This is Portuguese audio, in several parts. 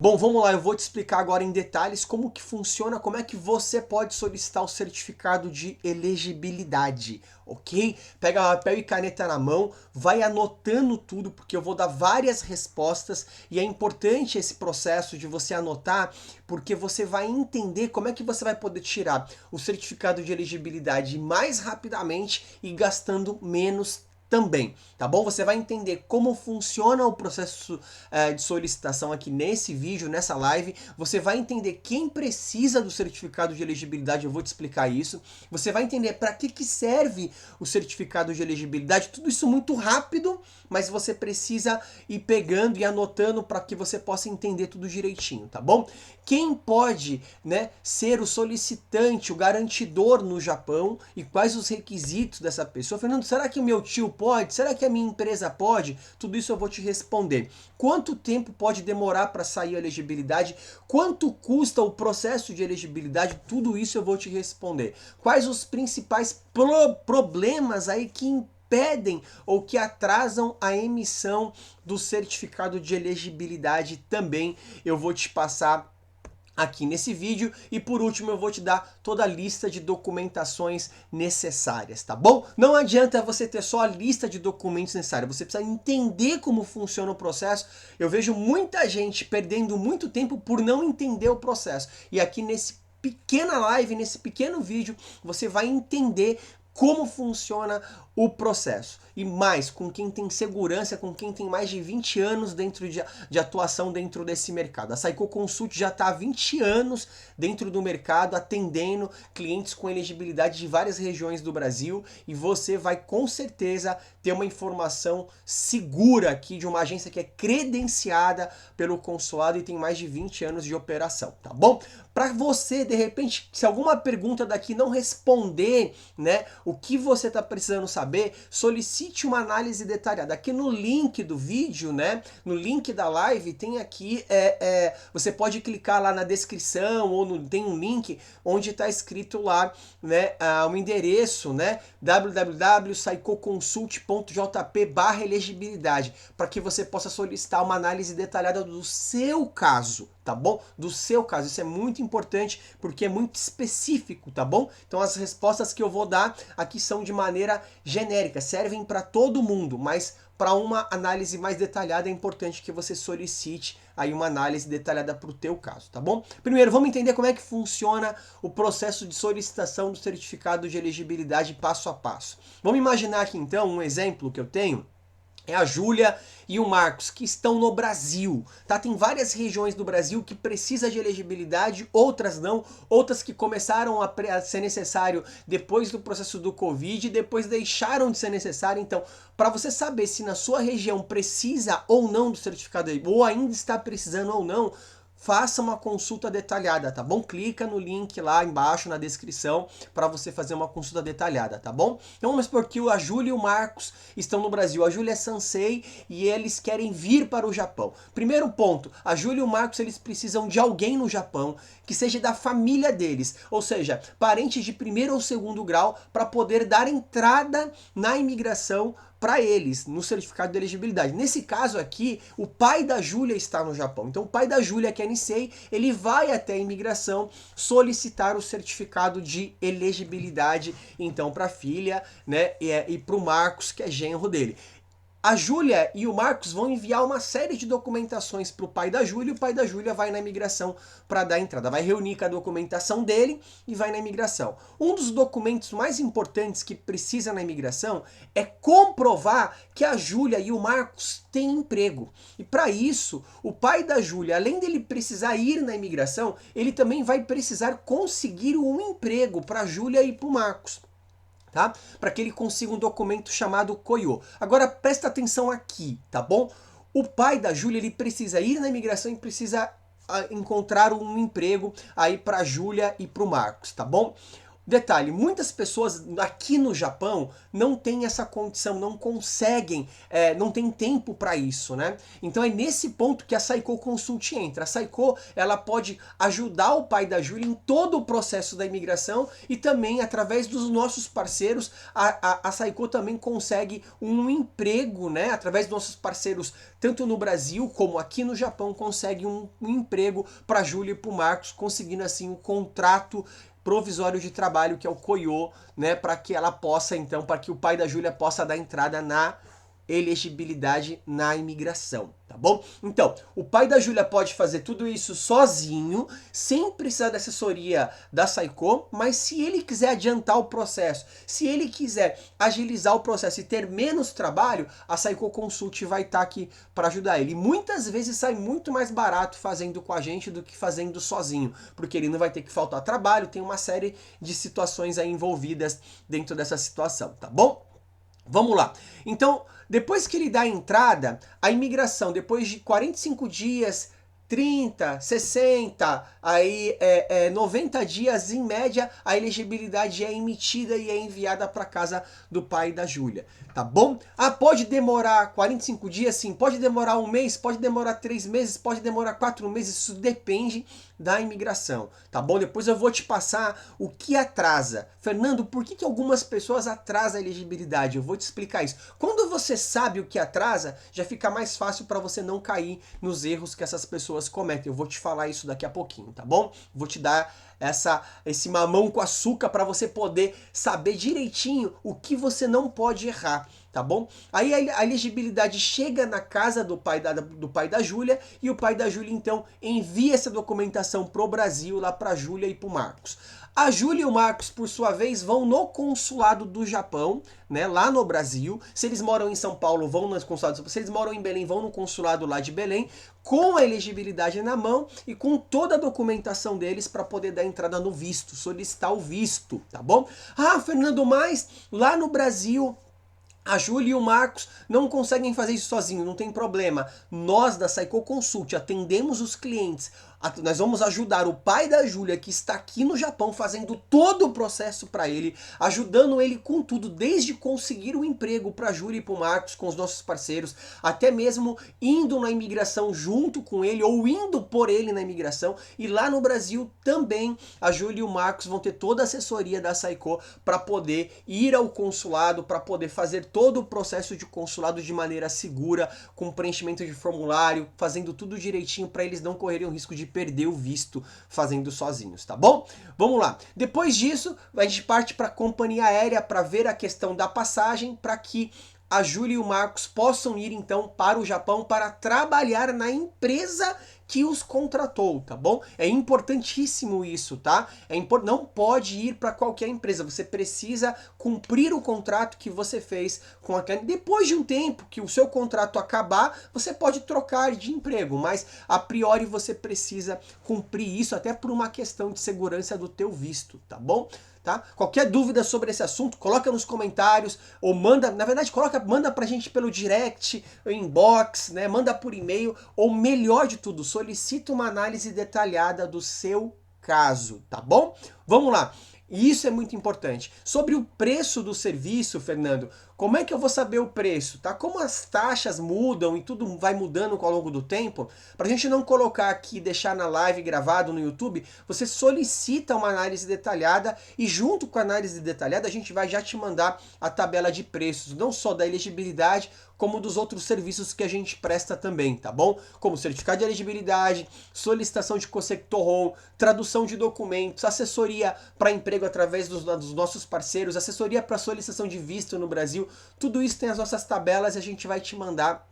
Bom, vamos lá, eu vou te explicar agora em detalhes como que funciona, como é que você pode solicitar o certificado de elegibilidade, ok? Pega papel e caneta na mão, vai anotando tudo, porque eu vou dar várias respostas e é importante esse processo de você anotar, porque você vai entender como é que você vai poder tirar o certificado de elegibilidade mais rapidamente e gastando menos também, tá bom? Você vai entender como funciona o processo de solicitação aqui nesse vídeo, nessa live. Você vai entender quem precisa do certificado de elegibilidade, eu vou te explicar isso. Você vai entender para que serve o certificado de elegibilidade, tudo isso muito rápido, mas você precisa ir pegando e anotando para que você possa entender tudo direitinho, tá bom? Quem pode, né, ser o solicitante, o garantidor no Japão e quais os requisitos dessa pessoa? Fernando, será que o meu tio pode? Será que a minha empresa pode? Tudo isso eu vou te responder. Quanto tempo pode demorar para sair a elegibilidade? Quanto custa o processo de elegibilidade? Tudo isso eu vou te responder. Quais os principais problemas aí que impedem ou que atrasam a emissão do certificado de elegibilidade também eu vou te passar aqui nesse vídeo e por último eu vou te dar toda a lista de documentações necessárias, tá bom? Não adianta você ter só a lista de documentos necessários, você precisa entender como funciona o processo. Eu vejo muita gente perdendo muito tempo por não entender o processo. E aqui nesse pequena live, nesse pequeno vídeo, você vai entender como funciona o processo. E mais, com quem tem segurança, com quem tem mais de 20 anos dentro de atuação dentro desse mercado. A Saiko Consult já está há 20 anos dentro do mercado, atendendo clientes com elegibilidade de várias regiões do Brasil, e você vai com certeza ter uma informação segura aqui de uma agência que é credenciada pelo consulado e tem mais de 20 anos de operação, tá bom? Para você, de repente, se alguma pergunta daqui não responder, né, o que você está precisando saber, solicite uma análise detalhada. Aqui no link do vídeo, né, no link da live, tem aqui, você pode clicar lá na descrição ou tem um link onde está escrito lá, né, o endereço, né, www.saicoconsult.jp/elegibilidade, para que você possa solicitar uma análise detalhada do seu caso, tá bom? Do seu caso. Isso é muito importante porque é muito específico, tá bom? Então as respostas que eu vou dar aqui são de maneira genérica, servem para todo mundo, mas para uma análise mais detalhada é importante que você solicite aí uma análise detalhada para o teu caso, tá bom? Primeiro, vamos entender como é que funciona o processo de solicitação do certificado de elegibilidade passo a passo. Vamos imaginar aqui então um exemplo que eu tenho. É a Júlia e o Marcos, que estão no Brasil, tá? Tem várias regiões do Brasil que precisa de elegibilidade, outras não, outras que começaram a ser necessário depois do processo do Covid e depois deixaram de ser necessário. Então, para você saber se na sua região precisa ou não do certificado, ou ainda está precisando ou não, faça uma consulta detalhada, tá bom? Clica no link lá embaixo na descrição para você fazer uma consulta detalhada, tá bom? Então vamos supor que a Júlia e o Marcos estão no Brasil. A Júlia é Sansei e eles querem vir para o Japão. Primeiro ponto, a Júlia e o Marcos eles precisam de alguém no Japão que seja da família deles, ou seja, parentes de primeiro ou segundo grau, para poder dar entrada na imigração para eles, no certificado de elegibilidade. Nesse caso aqui, o pai da Júlia está no Japão. Então o pai da Júlia, que é Nisei, ele vai até a imigração solicitar o certificado de elegibilidade, então, para a filha, né, e para o Marcos, que é genro dele. A Júlia e o Marcos vão enviar uma série de documentações para o pai da Júlia e o pai da Júlia vai na imigração para dar entrada. Vai reunir com a documentação dele e vai na imigração. Um dos documentos mais importantes que precisa na imigração é comprovar que a Júlia e o Marcos têm emprego. E para isso, o pai da Júlia, além dele precisar ir na imigração, ele também vai precisar conseguir um emprego para a Júlia e para o Marcos. Tá? Para que ele consiga um documento chamado Koyo. Agora presta atenção aqui, tá bom? O pai da Júlia ele precisa ir na imigração e precisa encontrar um emprego aí para a Júlia e para o Marcos, tá bom? Detalhe, muitas pessoas aqui no Japão não têm essa condição, não conseguem, não tem tempo para isso, né? Então é nesse ponto que a Saiko Consult entra. A Saiko, ela pode ajudar o pai da Júlia em todo o processo da imigração e também, através dos nossos parceiros, a Saiko também consegue um emprego, né? Através dos nossos parceiros, tanto no Brasil como aqui no Japão, consegue um emprego para a Júlia e para o Marcos, conseguindo assim um contrato provisório de trabalho, que é o Koyo, né, para que ela possa, então, para que o pai da Júlia possa dar entrada na elegibilidade na imigração, tá bom? Então, o pai da Júlia pode fazer tudo isso sozinho, sem precisar da assessoria da Saiko, mas se ele quiser adiantar o processo, se ele quiser agilizar o processo e ter menos trabalho, a Saiko Consult vai estar aqui para ajudar ele. E muitas vezes sai muito mais barato fazendo com a gente do que fazendo sozinho, porque ele não vai ter que faltar trabalho, tem uma série de situações aí envolvidas dentro dessa situação, tá bom? Vamos lá. Então, depois que ele dá a entrada, a imigração, depois de 45 dias, 30, 60, aí 90 dias em média, a elegibilidade é emitida e é enviada para casa do pai da Júlia, tá bom? Ah, pode demorar 45 dias? Sim. Pode demorar um mês? Pode demorar 3 meses? Pode demorar 4 meses? Isso depende da imigração, tá bom? Depois eu vou te passar o que atrasa. Fernando, por que algumas pessoas atrasam a elegibilidade? Eu vou te explicar isso. Quando você sabe o que atrasa, já fica mais fácil para você não cair nos erros que essas pessoas cometem. Eu vou te falar isso daqui a pouquinho, tá bom? Vou te dar esse mamão com açúcar para você poder saber direitinho o que você não pode errar, tá bom? Aí a elegibilidade chega na casa do pai da Júlia e o pai da Júlia então envia essa documentação pro Brasil, lá pra Júlia e pro Marcos. A Júlia e o Marcos, por sua vez, vão no consulado do Japão, né, lá no Brasil. Se eles moram em São Paulo, vão no consulado. Se eles moram em Belém, vão no consulado lá de Belém, com a elegibilidade na mão e com toda a documentação deles para poder dar entrada no visto, solicitar o visto, tá bom? Ah, Fernando, mas lá no Brasil a Júlia e o Marcos não conseguem fazer isso sozinhos, não tem problema. Nós da Saiko Consult atendemos os clientes. Nós vamos ajudar o pai da Júlia, que está aqui no Japão, fazendo todo o processo para ele, ajudando ele com tudo, desde conseguir um emprego para a Júlia e para o Marcos, com os nossos parceiros, até mesmo indo na imigração junto com ele, ou indo por ele na imigração. E lá no Brasil também, a Júlia e o Marcos vão ter toda a assessoria da Saiko para poder ir ao consulado, para poder fazer todo o processo de consulado de maneira segura, com preenchimento de formulário, fazendo tudo direitinho para eles não correrem o risco de perder o visto fazendo sozinhos, tá bom? Vamos lá. Depois disso, a gente parte para a companhia aérea para ver a questão da passagem, para que a Júlia e o Marcos possam ir então para o Japão para trabalhar na empresa que os contratou, tá bom? É importantíssimo isso, tá? Não pode ir para qualquer empresa, você precisa cumprir o contrato que você fez com aquela. Depois de um tempo que o seu contrato acabar, você pode trocar de emprego, mas a priori você precisa cumprir isso até por uma questão de segurança do teu visto, tá bom? Tá? Qualquer dúvida sobre esse assunto, coloca nos comentários ou manda, na verdade, manda pra gente pelo direct, inbox, né? Manda por e-mail, ou melhor de tudo, solicita uma análise detalhada do seu caso, tá bom? Vamos lá. E isso é muito importante. Sobre o preço do serviço, Fernando, como é que eu vou saber o preço? Tá? Como as taxas mudam e tudo vai mudando ao longo do tempo, para a gente não colocar aqui, deixar na live gravado no YouTube, você solicita uma análise detalhada e junto com a análise detalhada a gente vai já te mandar a tabela de preços, não só da elegibilidade, como dos outros serviços que a gente presta também, tá bom? Como certificado de elegibilidade, solicitação de Kosek-Tohon, tradução de documentos, assessoria para emprego através dos nossos parceiros, assessoria para solicitação de visto no Brasil, tudo isso tem as nossas tabelas e a gente vai te mandar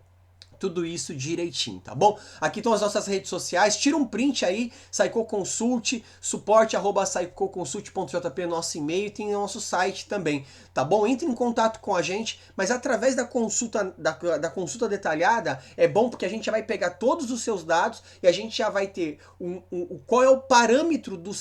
tudo isso direitinho, tá bom? Aqui estão as nossas redes sociais, tira um print aí, Saiko Consult, suporte@saikoconsult.jp, nosso e-mail, e tem nosso site também, tá bom? Entre em contato com a gente, mas através da consulta consulta detalhada, é bom porque a gente já vai pegar todos os seus dados e a gente já vai ter qual é o parâmetro do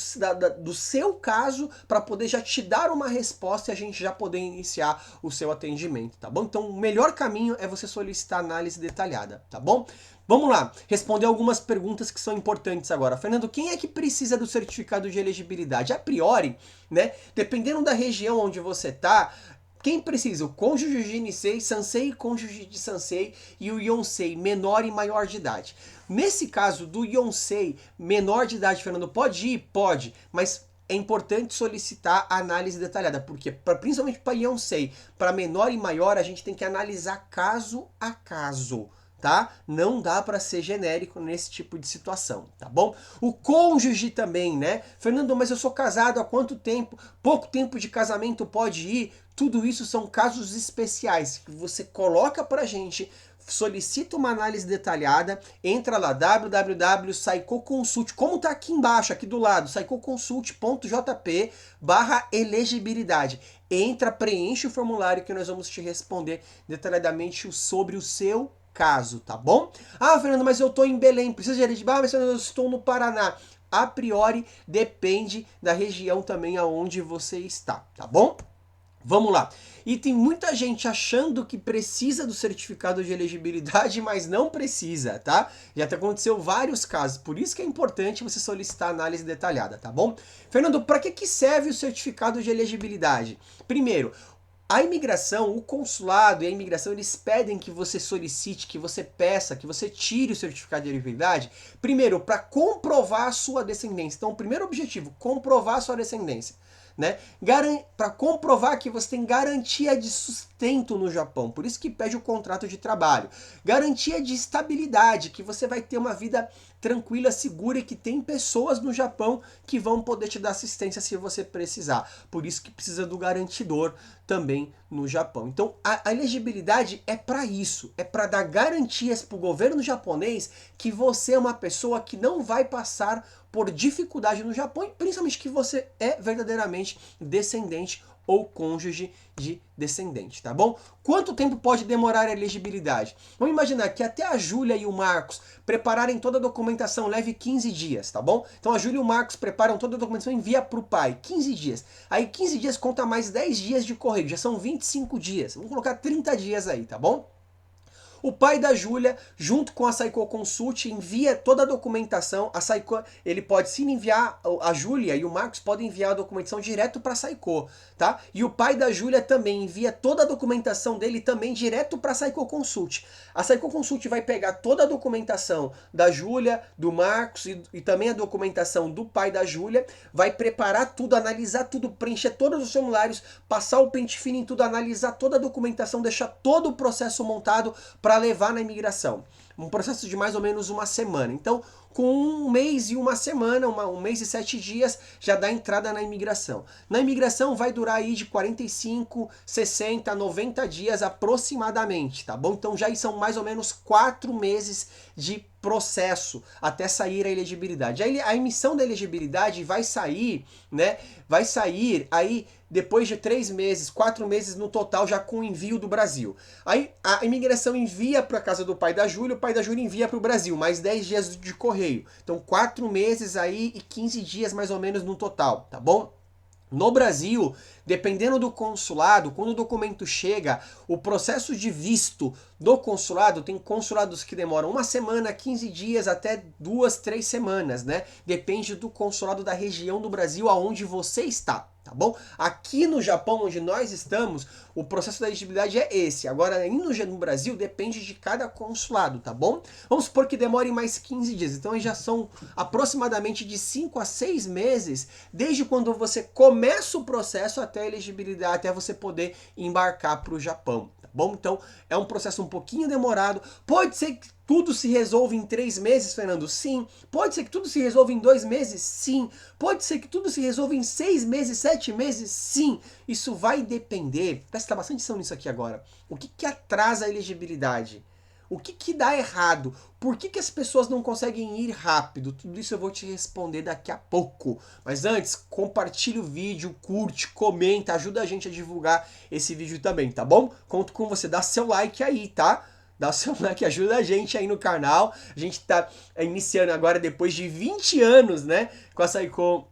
seu caso para poder já te dar uma resposta e a gente já poder iniciar o seu atendimento, tá bom? Então o melhor caminho é você solicitar análise detalhada detalhada, tá bom? Vamos lá, responder algumas perguntas que são importantes agora. Fernando, quem é que precisa do certificado de elegibilidade? A priori, né, dependendo da região onde você tá, quem precisa? O cônjuge de Nisei, Sansei, cônjuge de Sansei e o Yonsei, menor e maior de idade. Nesse caso do Yonsei, menor de idade, Fernando, pode ir? Pode, mas é importante solicitar a análise detalhada, porque principalmente para Yonsei, para menor e maior, a gente tem que analisar caso a caso. Tá? Não dá para ser genérico nesse tipo de situação, tá bom? O cônjuge também, né? Fernando, mas eu sou casado há quanto tempo? Pouco tempo de casamento pode ir? Tudo isso são casos especiais que você coloca pra gente, solicita uma análise detalhada, entra lá www.saicoconsult, como tá aqui embaixo, aqui do lado, saicoconsult.jp/elegibilidade. Entra, preenche o formulário que nós vamos te responder detalhadamente sobre o seu caso, tá bom? Ah, Fernando, mas eu tô em Belém, precisa de elegibilidade? Ah, mas Fernando, eu estou no Paraná. A priori, depende da região também aonde você está, tá bom? Vamos lá. E tem muita gente achando que precisa do certificado de elegibilidade, mas não precisa, tá? Já aconteceu vários casos, por isso que é importante você solicitar análise detalhada, tá bom? Fernando, para que serve o certificado de elegibilidade? Primeiro, a imigração, o consulado e a imigração, eles pedem que você solicite, que você peça, que você tire o certificado de elegibilidade, primeiro, para comprovar a sua descendência. Então, o primeiro objetivo, comprovar a sua descendência. Né? Para comprovar que você tem garantia de sustento no Japão, por isso que pede o contrato de trabalho. Garantia de estabilidade, que você vai ter uma vida tranquila, segura e que tem pessoas no Japão que vão poder te dar assistência se você precisar. Por isso que precisa do garantidor também no Japão. Então a elegibilidade é para isso, é para dar garantias para o governo japonês que você é uma pessoa que não vai passar por dificuldade no Japão e principalmente que você é verdadeiramente descendente ou cônjuge de descendente, tá bom? Quanto tempo pode demorar a elegibilidade? Vamos imaginar que até a Júlia e o Marcos prepararem toda a documentação, leve 15 dias, tá bom? Então a Júlia e o Marcos preparam toda a documentação e envia para o pai, 15 dias. Aí 15 dias conta mais 10 dias de correio, já são 25 dias. Vamos colocar 30 dias aí, tá bom? O pai da Júlia, junto com a Saiko Consult, envia toda a documentação. A Saiko, ele pode sim enviar, a Júlia e o Marcos podem enviar a documentação direto para a Saiko, tá? E o pai da Júlia também envia toda a documentação dele também direto para a Saiko Consult. A Saiko Consult vai pegar toda a documentação da Júlia, do Marcos e também a documentação do pai da Júlia, vai preparar tudo, analisar tudo, preencher todos os formulários, passar o pente fino em tudo, analisar toda a documentação, deixar todo o processo montado para levar na imigração. Um processo de mais ou menos uma semana. Então, com um mês e uma semana, um mês e 7 dias, já dá entrada na imigração. Na imigração vai durar aí de 45, 60, 90 dias aproximadamente, tá bom? Então já são mais ou menos 4 meses de processo até sair a elegibilidade. A emissão da elegibilidade vai sair, né? Vai sair aí depois de 3 meses, 4 meses no total, já com o envio do Brasil. Aí a imigração envia para a casa do pai da Júlia, o pai da Júlia envia para o Brasil, mais 10 dias de correio. Então 4 meses aí e 15 dias mais ou menos no total, tá bom? No Brasil, dependendo do consulado, quando o documento chega, o processo de visto do consulado, tem consulados que demoram uma semana, 15 dias, até 2, 3 semanas, né? Depende do consulado da região do Brasil aonde você está, tá bom? Aqui no Japão, onde nós estamos, o processo da elegibilidade é esse. Agora, indo no Brasil, depende de cada consulado, tá bom? Vamos supor que demore mais 15 dias. Então, já são aproximadamente de 5 a 6 meses, desde quando você começa o processo até a elegibilidade, até você poder embarcar para o Japão, tá bom? Então, é um processo um pouquinho demorado. Pode ser que tudo se resolve em 3 meses, Fernando? Sim. Pode ser que tudo se resolva em 2 meses? Sim. Pode ser que tudo se resolva em 6 meses, 7 meses? Sim. Isso vai depender, presta bastante atenção nisso aqui agora, o que atrasa a elegibilidade? O que dá errado? Por que as pessoas não conseguem ir rápido? Tudo isso eu vou te responder daqui a pouco. Mas antes, compartilha o vídeo, curte, comenta, ajuda a gente a divulgar esse vídeo também, tá bom? Conto com você, dá seu like aí, tá? Dá o seu like, ajuda a gente aí no canal. A gente tá iniciando agora depois de 20 anos, né? Com a Saiko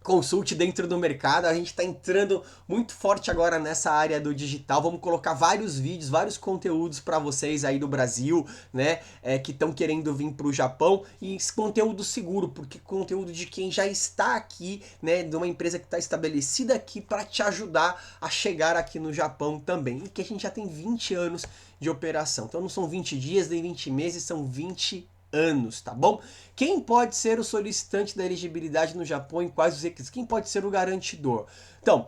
consulte dentro do mercado. A gente está entrando muito forte agora nessa área do digital. Vamos colocar vários vídeos, vários conteúdos para vocês aí do Brasil, né, que estão querendo vir para o Japão, e esse conteúdo seguro, porque conteúdo de quem já está aqui, né, de uma empresa que está estabelecida aqui para te ajudar a chegar aqui no Japão também, e que a gente já tem 20 anos de operação. Então não são 20 dias, nem 20 meses, são 20 anos, tá bom? Quem pode ser o solicitante da elegibilidade no Japão e quais os requisitos? Quem pode ser o garantidor? Então,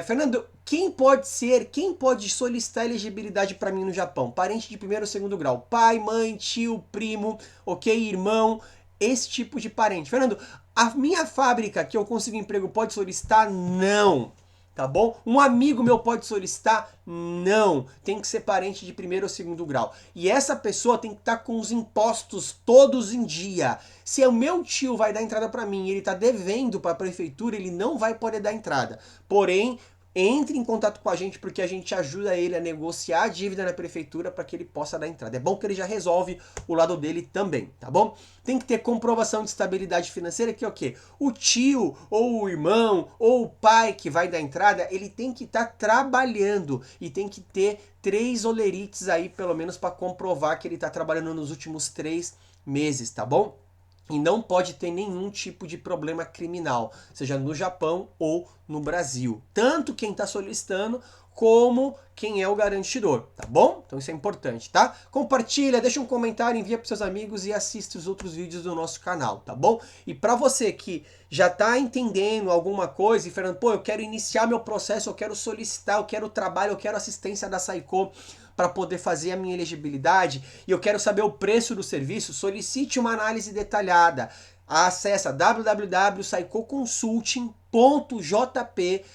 Fernando, quem pode solicitar elegibilidade para mim no Japão? Parente de primeiro ou segundo grau, pai, mãe, tio, primo, ok, irmão, esse tipo de parente. Fernando, a minha fábrica que eu consigo emprego pode solicitar? Não. Tá bom? Um amigo meu pode solicitar? Não. Tem que ser parente de primeiro ou segundo grau. E essa pessoa tem que estar com os impostos todos em dia. Se o meu tio vai dar entrada para mim e ele está devendo para a prefeitura, ele não vai poder dar entrada. Porém, entre em contato com a gente porque a gente ajuda ele a negociar a dívida na prefeitura para que ele possa dar entrada. É bom que ele já resolve o lado dele também, tá bom? Tem que ter comprovação de estabilidade financeira, que é o quê? O tio, ou o irmão, ou o pai que vai dar entrada, ele tem que estar trabalhando e tem que ter 3 olerites aí, pelo menos, para comprovar que ele está trabalhando nos últimos 3 meses, tá bom? E não pode ter nenhum tipo de problema criminal, seja no Japão ou no Brasil. Tanto quem está solicitando, como quem é o garantidor, tá bom? Então isso é importante, tá? Compartilha, deixa um comentário, envia para seus amigos e assiste os outros vídeos do nosso canal, tá bom? E para você que já está entendendo alguma coisa e falando, pô, eu quero iniciar meu processo, eu quero solicitar, eu quero trabalho, eu quero assistência da Saiko para poder fazer a minha elegibilidade e eu quero saber o preço do serviço, solicite uma análise detalhada. Acesse www.saikoconsulting.jp/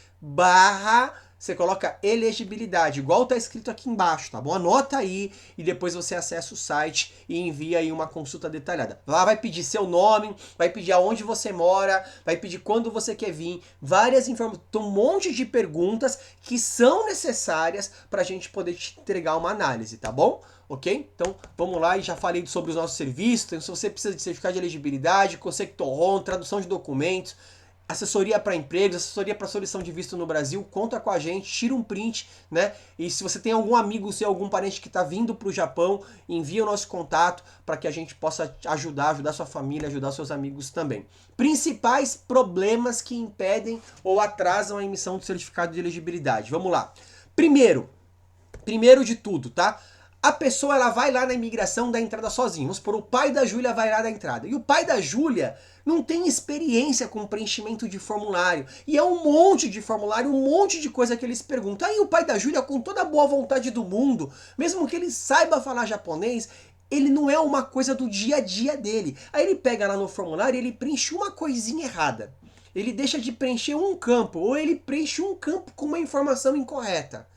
você coloca elegibilidade, igual tá escrito aqui embaixo, tá bom? Anota aí e depois você acessa o site e envia aí uma consulta detalhada. Lá vai pedir seu nome, vai pedir aonde você mora, vai pedir quando você quer vir, várias informações, um monte de perguntas que são necessárias para a gente poder te entregar uma análise, tá bom? Ok? Então vamos lá, e já falei sobre os nossos serviços. Então, se você precisa de certificado de elegibilidade, Conceito RON, tradução de documentos, assessoria para empregos, assessoria para solução de visto no Brasil, conta com a gente, tira um print, né? E se você tem algum amigo seu, algum parente que está vindo para o Japão, envia o nosso contato para que a gente possa ajudar sua família, ajudar seus amigos também. Principais problemas que impedem ou atrasam a emissão do certificado de elegibilidade. Vamos lá. Primeiro de tudo, tá? A pessoa, ela vai lá na imigração dar entrada sozinha. Vamos supor, o pai da Júlia vai lá dar entrada. E o pai da Júlia não tem experiência com preenchimento de formulário. E é um monte de formulário, um monte de coisa que eles perguntam. Aí o pai da Júlia, com toda a boa vontade do mundo, mesmo que ele saiba falar japonês, ele não é uma coisa do dia a dia dele. Aí ele pega lá no formulário e ele preenche uma coisinha errada. Ele deixa de preencher um campo, ou ele preenche um campo com uma informação incorreta.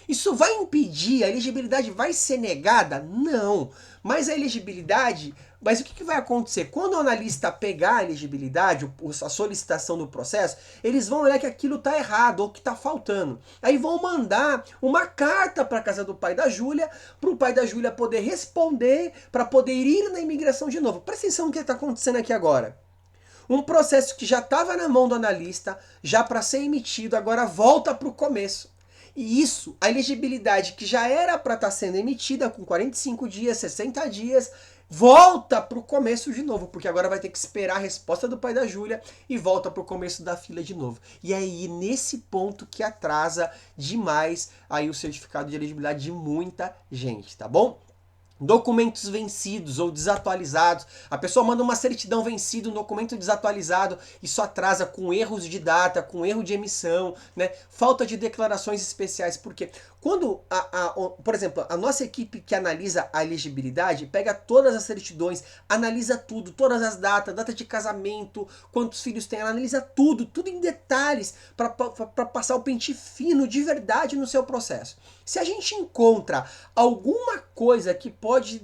Isso vai impedir, a elegibilidade vai ser negada? Não. Mas a elegibilidade, mas o que vai acontecer? Quando o analista pegar a elegibilidade, a solicitação do processo, eles vão olhar que aquilo está errado ou que está faltando. Aí vão mandar uma carta para a casa do pai da Júlia, para o pai da Júlia poder responder, para poder ir na imigração de novo. Presta atenção no que está acontecendo aqui agora. Um processo que já estava na mão do analista, já para ser emitido, agora volta para o começo. E isso, a elegibilidade que já era para estar sendo emitida com 45 dias, 60 dias, volta para o começo de novo, porque agora vai ter que esperar a resposta do pai da Júlia e volta para o começo da fila de novo. E aí, nesse ponto que atrasa demais aí o certificado de elegibilidade de muita gente, tá bom? Documentos vencidos ou desatualizados. A pessoa manda uma certidão vencida, um documento desatualizado, isso atrasa com erros de data, com erro de emissão, né? Falta de declarações especiais. Por quê? Quando, por exemplo, a nossa equipe que analisa a elegibilidade, pega todas as certidões, analisa tudo, todas as datas, data de casamento, quantos filhos tem, ela analisa tudo em detalhes, para passar o pente fino de verdade no seu processo. Se a gente encontra alguma coisa que pode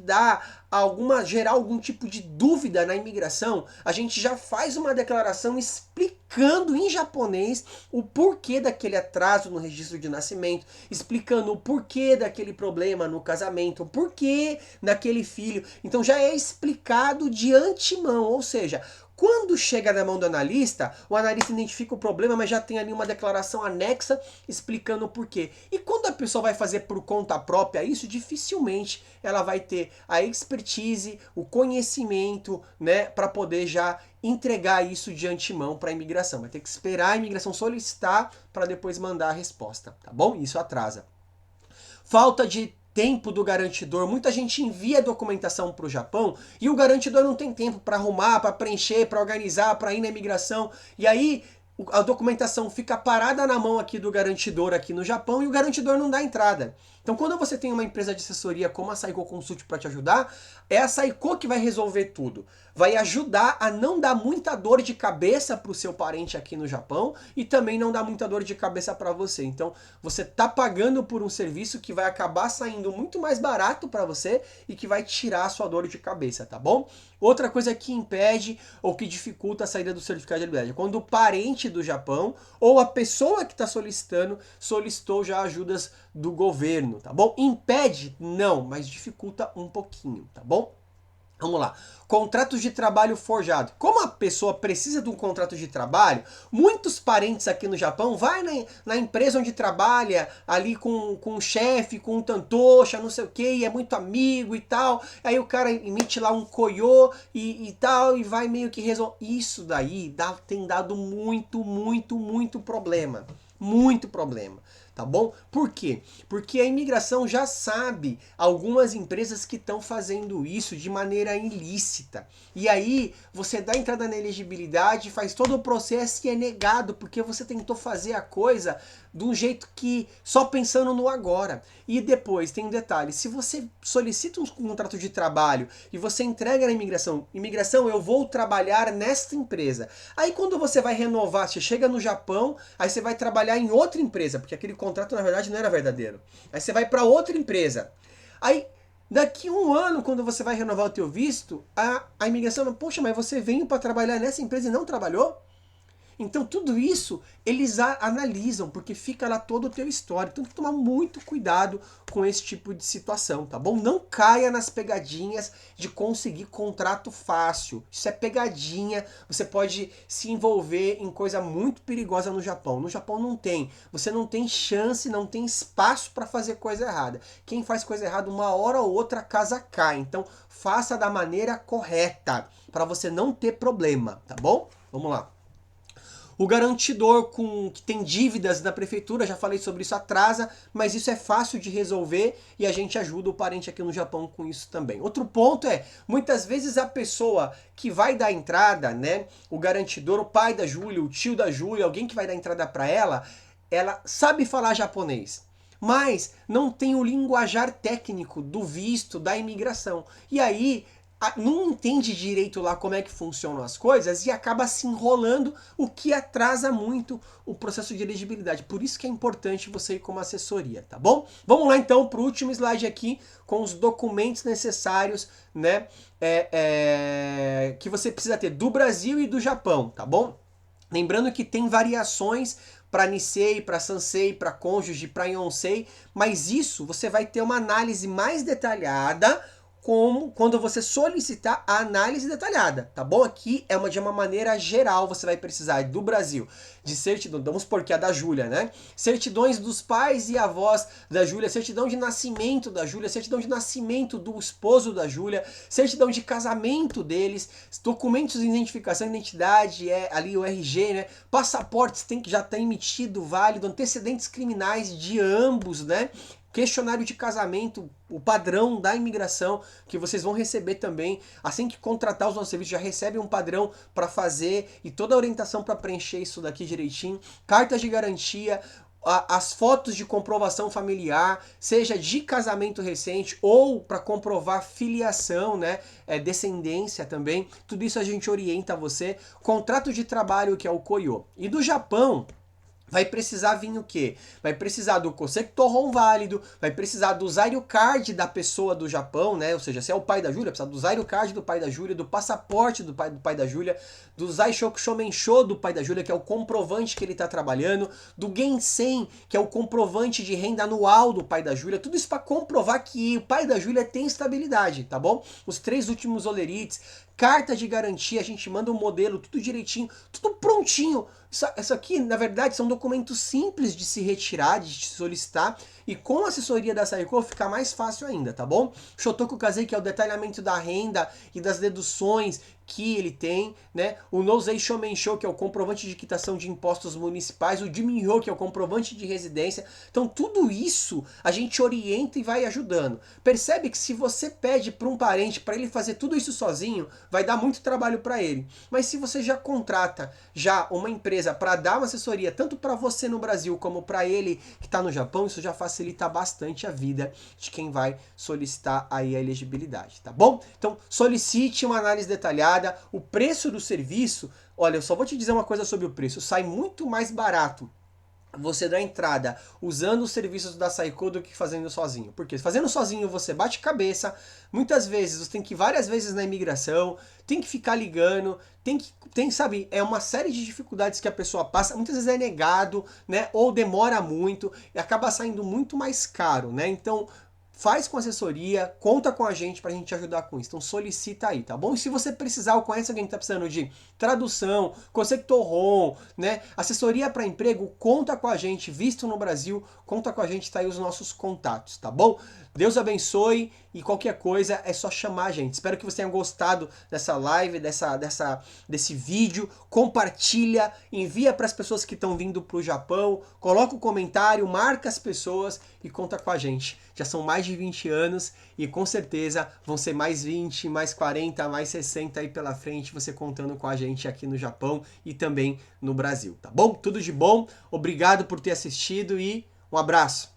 gerar algum tipo de dúvida na imigração, a gente já faz uma declaração explicando em japonês o porquê daquele atraso no registro de nascimento, explicando o porquê daquele problema no casamento, o porquê daquele filho. Então já é explicado de antemão, ou seja, Quando chega na mão do analista, o analista identifica o problema, mas já tem ali uma declaração anexa explicando o porquê. E quando a pessoa vai fazer por conta própria isso, dificilmente ela vai ter a expertise, o conhecimento, né, para poder já entregar isso de antemão para a imigração. Vai ter que esperar a imigração solicitar para depois mandar a resposta, tá bom? Isso atrasa. Falta de tempo do garantidor. Muita gente envia documentação para o Japão e o garantidor não tem tempo para arrumar, para preencher, para organizar, para ir na imigração. E aí a documentação fica parada na mão aqui do garantidor aqui no Japão e o garantidor não dá entrada. Então, quando você tem uma empresa de assessoria como a Saiko Consult para te ajudar, é a Saiko que vai resolver tudo. Vai ajudar a não dar muita dor de cabeça para o seu parente aqui no Japão e também não dar muita dor de cabeça para você. Então, você tá pagando por um serviço que vai acabar saindo muito mais barato para você e que vai tirar a sua dor de cabeça, tá bom? Outra coisa que impede ou que dificulta a saída do certificado de habilidade é quando o parente do Japão ou a pessoa que está solicitando solicitou já ajudas do governo, tá bom? Impede? Não, mas dificulta um pouquinho, tá bom? Vamos lá. Contratos de trabalho forjado. Como a pessoa precisa de um contrato de trabalho, muitos parentes aqui no Japão vai na empresa onde trabalha, ali com o chefe, com um tantocha, não sei o que, e é muito amigo e tal. Aí o cara emite lá um koyo e tal, e vai meio que resolver. Isso daí tem dado muito problema. Muito problema. Tá bom? Por quê? Porque a imigração já sabe algumas empresas que estão fazendo isso de maneira ilícita. E aí você dá entrada na elegibilidade, faz todo o processo e é negado porque você tentou fazer a coisa de um jeito que só pensando no agora. E depois tem um detalhe, se você solicita um contrato de trabalho e você entrega na imigração, eu vou trabalhar nesta empresa. Aí quando você vai renovar, você chega no Japão, aí você vai trabalhar em outra empresa, porque aquele contrato na verdade não era verdadeiro. Aí você vai para outra empresa. Aí daqui um ano, quando você vai renovar o teu visto, a imigração fala, poxa, mas você veio para trabalhar nessa empresa e não trabalhou? Então tudo isso eles analisam, porque fica lá todo o teu histórico. Então tem que tomar muito cuidado com esse tipo de situação, tá bom? Não caia nas pegadinhas de conseguir contrato fácil. Isso é pegadinha, você pode se envolver em coisa muito perigosa no Japão. No Japão não tem. Você não tem chance, não tem espaço para fazer coisa errada. Quem faz coisa errada, uma hora ou outra a casa cai. Então faça da maneira correta, para você não ter problema, tá bom? Vamos lá. O garantidor que tem dívidas da prefeitura, já falei sobre isso, atrasa, mas isso é fácil de resolver e a gente ajuda o parente aqui no Japão com isso também. Outro ponto é, muitas vezes a pessoa que vai dar entrada, né, o garantidor, o pai da Júlia, o tio da Júlia, alguém que vai dar entrada para ela sabe falar japonês, mas não tem o linguajar técnico do visto, da imigração. E aí não entende direito lá como é que funcionam as coisas e acaba se enrolando, o que atrasa muito o processo de elegibilidade. Por isso que é importante você ir com uma assessoria, tá bom? Vamos lá então para o último slide aqui com os documentos necessários, né, que você precisa ter do Brasil e do Japão, tá bom? Lembrando que tem variações para Nisei, para Sansei, para Cônjuge, para Yonsei, mas isso você vai ter uma análise mais detalhada como quando você solicitar a análise detalhada, tá bom? Aqui é de uma maneira geral, você vai precisar do Brasil, de certidão, vamos supor que é a da Júlia, né? Certidões dos pais e avós da Júlia, certidão de nascimento da Júlia, certidão de nascimento do esposo da Júlia, certidão de casamento deles, documentos de identificação, identidade, ali o RG, né? Passaportes tem que já estar emitido, válido, antecedentes criminais de ambos, né? Questionário de casamento, o padrão da imigração, que vocês vão receber também. Assim que contratar os nossos serviços, já recebe um padrão para fazer e toda a orientação para preencher isso daqui direitinho. Cartas de garantia, as fotos de comprovação familiar, seja de casamento recente ou para comprovar filiação, né, descendência também. Tudo isso a gente orienta você. Contrato de trabalho, que é o Koyo. E do Japão, vai precisar vir o quê? Vai precisar do Kosektohon válido, vai precisar do Zairyu Card da pessoa do Japão, né? Ou seja, se é o pai da Júlia, precisa do Zairyu Card do pai da Júlia, do passaporte do pai da Júlia, do Zaishoku Shomensho do pai da Júlia, que é o comprovante que ele está trabalhando, do Gensen, que é o comprovante de renda anual do pai da Júlia, tudo isso para comprovar que o pai da Júlia tem estabilidade, tá bom? Os 3 últimos olerites, carta de garantia, a gente manda um modelo, tudo direitinho, tudo prontinho. Isso aqui, na verdade, são documentos simples de se retirar, de se solicitar, e com a assessoria da Saicó fica mais fácil ainda, tá bom? Shotoku Kazei, que é o detalhamento da renda e das deduções que ele tem, né? O Nozei Shomensho, que é o comprovante de quitação de impostos municipais, o Jiminho, que é o comprovante de residência. Então, tudo isso a gente orienta e vai ajudando. Percebe que se você pede para um parente para ele fazer tudo isso sozinho, vai dar muito trabalho para ele. Mas se você já contrata uma empresa para dar uma assessoria tanto para você no Brasil como para ele que está no Japão, isso já facilita bastante a vida de quem vai solicitar aí a elegibilidade, tá bom? Então, solicite uma análise detalhada. O preço do serviço, olha, eu só vou te dizer uma coisa sobre o preço, sai muito mais barato você dá entrada usando os serviços da Saicó do que fazendo sozinho. Porque fazendo sozinho você bate cabeça, muitas vezes você tem que ir várias vezes na imigração, tem que ficar ligando, sabe, é uma série de dificuldades que a pessoa passa, muitas vezes é negado, né, ou demora muito e acaba saindo muito mais caro, né? Então, faz com assessoria, conta com a gente pra gente ajudar com isso. Então solicita aí, tá bom? E se você precisar ou conhece alguém que tá precisando de tradução, conceito-rom, né? Assessoria para emprego, conta com a gente. Visto no Brasil, conta com a gente, tá aí os nossos contatos, tá bom? Deus abençoe e qualquer coisa é só chamar a gente. Espero que você tenha gostado dessa live, desse vídeo. Compartilha, envia para as pessoas que estão vindo para o Japão, coloca um comentário, marca as pessoas e conta com a gente. Já são mais de 20 anos e com certeza vão ser mais 20, mais 40, mais 60 aí pela frente, você contando com a gente aqui no Japão e também no Brasil, tá bom? Tudo de bom, obrigado por ter assistido e um abraço!